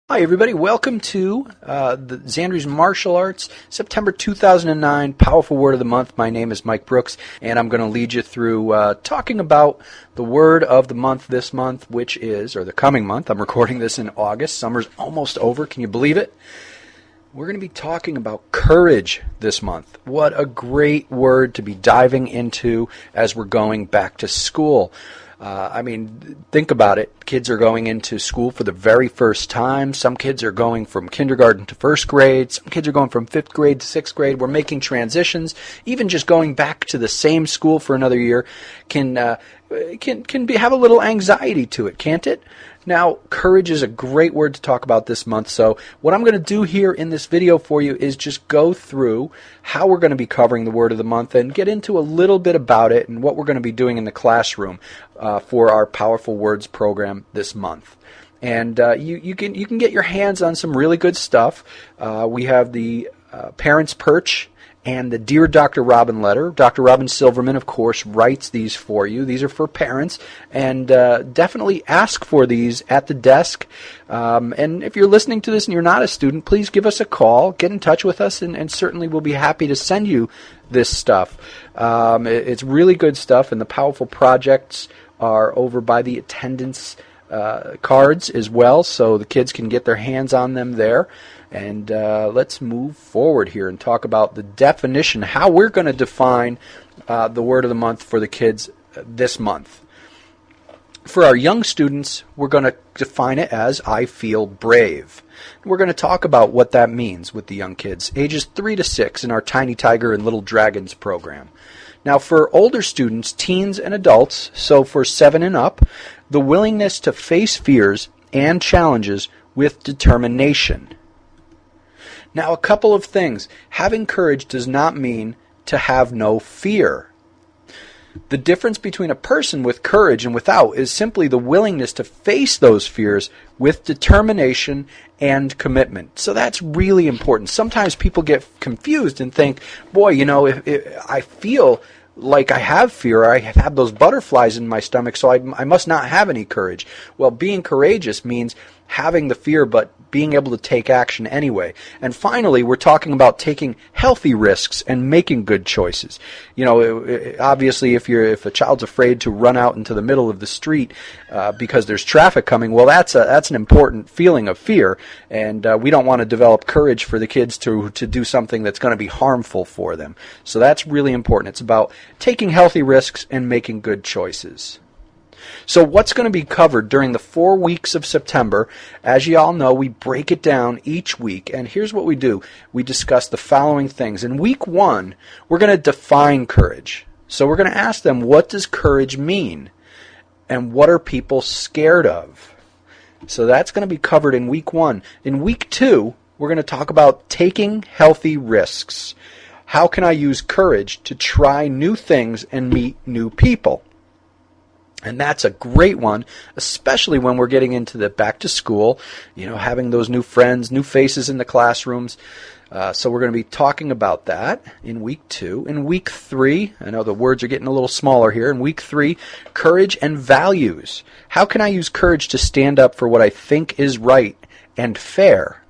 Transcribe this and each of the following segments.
Hi everybody, welcome to the Zandri's Martial Arts, September 2009, Powerful Word of the Month. My name is Mike Brooks, and I'm going to lead you through talking about the word of the month this month, which is, or the coming month. I'm recording this in August. Summer's almost over. Can you believe it? We're going to be talking about courage this month. What a great word to be diving into as we're going back to school. Think about it. Kids are going into school for the very first time. Some kids are going from kindergarten to first grade. Some kids are going from fifth grade to sixth grade. We're making transitions. Even just going back to the same school for another year can have a little anxiety to it, can't it? Now, courage is a great word to talk about this month, so what I'm going to do here in this video for you is just go through how we're going to be covering the word of the month and get into a little bit about it and what we're going to be doing in the classroom for our Powerful Words program this month. And you can get your hands on some really good stuff. We have the Parents Perch and the Dear Dr. Robin letter. Dr. Robin Silverman, of course, writes these for you. These are for parents, and definitely ask for these at the desk. And if you're listening to this and you're not a student, please give us a call, get in touch with us, and certainly we'll be happy to send you this stuff. It's really good stuff, and the powerful projects are over by the attendance cards as well, so the kids can get their hands on them there. And let's move forward here and talk about the definition, how we're going to define the word of the month for the kids this month. For our young students, we're going to define it as I feel brave. We're going to talk about what that means with the young kids, ages 3 to 6 in our Tiny Tiger and Little Dragons program. Now, for older students, teens and adults, so for 7 and up, the willingness to face fears and challenges with determination. Now, a couple of things. Having courage does not mean to have no fear. The difference between a person with courage and without is simply the willingness to face those fears with determination and commitment. So that's really important. Sometimes people get confused and think, boy, if I feel like I have fear, I have those butterflies in my stomach, so I must not have any courage. Well, being courageous means having the fear, but being able to take action anyway. And finally, we're talking about taking healthy risks and making good choices. Obviously, if a child's afraid to run out into the middle of the street because there's traffic coming, well, that's an important feeling of fear, and we don't want to develop courage for the kids to do something that's going to be harmful for them. So that's really important. It's about taking healthy risks and making good choices. So what's going to be covered during the 4 weeks of September? As you all know, we break it down each week, and here's what we do. We discuss the following things. In week 1, we're going to define courage. So we're going to ask them, what does courage mean? And what are people scared of? So that's going to be covered in week 1. In week 2, we're going to talk about taking healthy risks. How can I use courage to try new things and meet new people? And that's a great one, especially when we're getting into the back to school, having those new friends, new faces in the classrooms. So we're going to be talking about that in week 2. In week 3, I know the words are getting a little smaller here. In week 3, courage and values. How can I use courage to stand up for what I think is right and fair?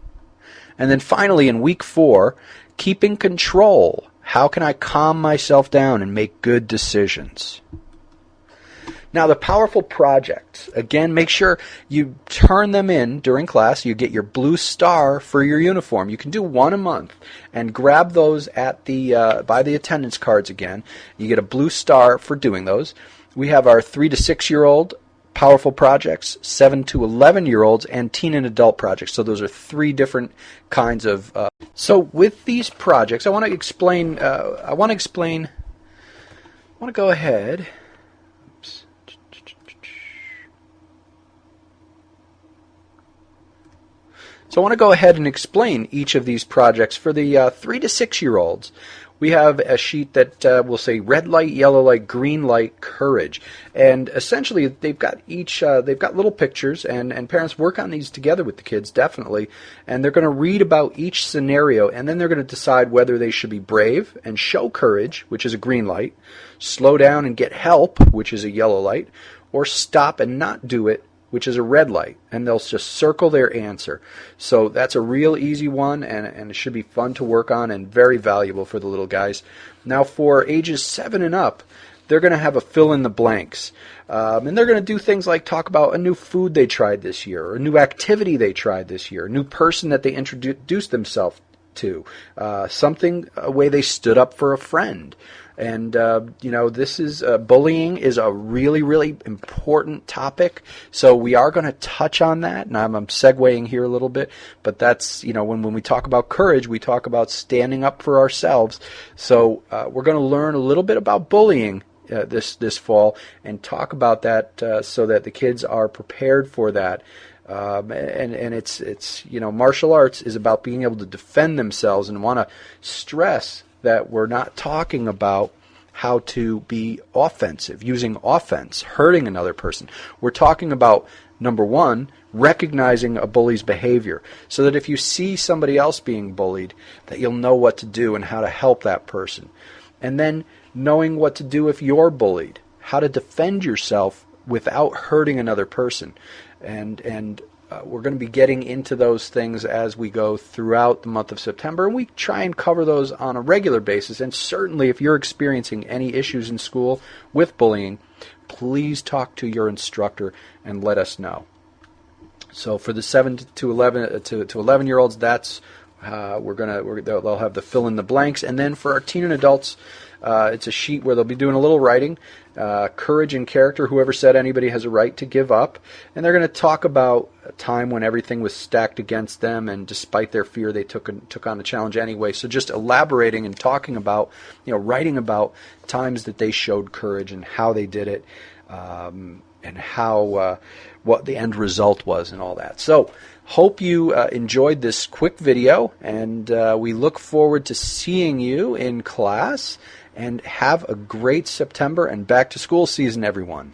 And then finally, in week 4, keeping control. How can I calm myself down and make good decisions? Now, the powerful projects, again, make sure you turn them in during class. You get your blue star for your uniform. You can do 1 a month and grab those at by the attendance cards again. You get a blue star for doing those. We have our 3 to 6-year-old powerful projects, 7 to 11-year-olds, and teen and adult projects. So those are 3 different kinds of. So with these projects, I want to explain. I want to go ahead. So I want to go ahead and explain each of these projects. For the 3 to 6-year-olds, we have a sheet that will say red light, yellow light, green light, courage. And essentially, they've got little pictures, and parents work on these together with the kids, definitely. And they're going to read about each scenario, and then they're going to decide whether they should be brave and show courage, which is a green light, slow down and get help, which is a yellow light, or stop and not do it, which is a red light, and they'll just circle their answer. So that's a real easy one, and it should be fun to work on and very valuable for the little guys. Now for ages 7 and up, they're going to have a fill in the blanks. And they're going to do things like talk about a new food they tried this year, or a new activity they tried this year, a new person that they introduced themselves to, a way they stood up for a friend. And, this is bullying is a really, really important topic. So we are going to touch on that. And I'm segueing here a little bit. But that's, when we talk about courage, we talk about standing up for ourselves. So we're going to learn a little bit about bullying this fall and talk about that so that the kids are prepared for that. And it's martial arts is about being able to defend themselves, and want to stress that we're not talking about how to be offensive, using offense, hurting another person. We're talking about, number one, recognizing a bully's behavior, so that if you see somebody else being bullied, that you'll know what to do and how to help that person. And then knowing what to do if you're bullied, how to defend yourself without hurting another person. And we're going to be getting into those things as we go throughout the month of September, and we try and cover those on a regular basis. And certainly if you're experiencing any issues in school with bullying, please talk to your instructor and let us know. So for the 7 to 11-year-olds, that's they'll have the fill in the blanks. And then for our teen and adults, it's a sheet where they'll be doing a little writing, courage and character, whoever said anybody has a right to give up. And they're going to talk about a time when everything was stacked against them, and despite their fear, they took on the challenge anyway. So just elaborating and talking about, writing about times that they showed courage and how they did it, and how what the end result was and all that. So hope you enjoyed this quick video, and we look forward to seeing you in class. And have a great September and back to school season, everyone.